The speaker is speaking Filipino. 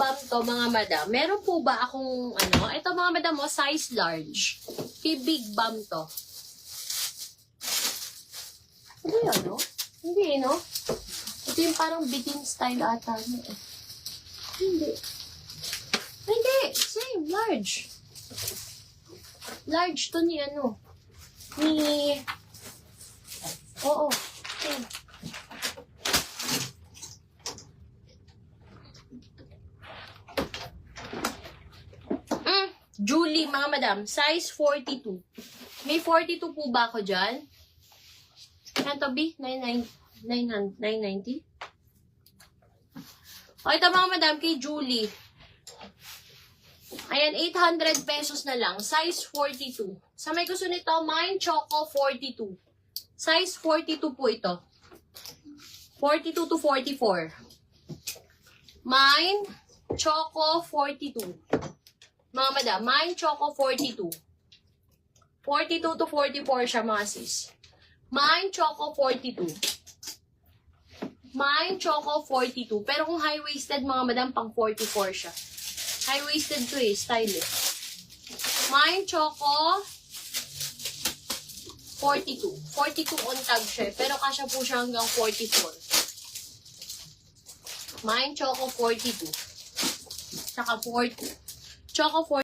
Bum to, mga madam. Meron po ba akong, ano, ito mga madam mo, size large. Kay Big Bum to. Hindi yan, no? Hindi, no? Ito yung parang bitin style ata niya. Hindi. Hindi, same, large. Large to ni, ano, ni, oo, same. Julie, mga madam, size 42. May 42 po ba ako dyan? Yan to, B? 990? O, ito mga madam, kay Julie. Ayan, 800 pesos na lang. Size 42. Sa may gusto nito, Mine Choco 42. Size 42 po ito. 42 to 44. Mine Choco 42. Mga madam, Mine Choco 42. 42 to 44 siya, mga sis. Mine Choco 42. Mine Choco 42. Pero kung high-waisted, mga madam, pang 44 siya. High-waisted to eh, style eh. Mine Choco 42. 42 on tag siya. Pero kasya po siya hanggang 44. Mine Choco 42. Saka 40. Choco 40.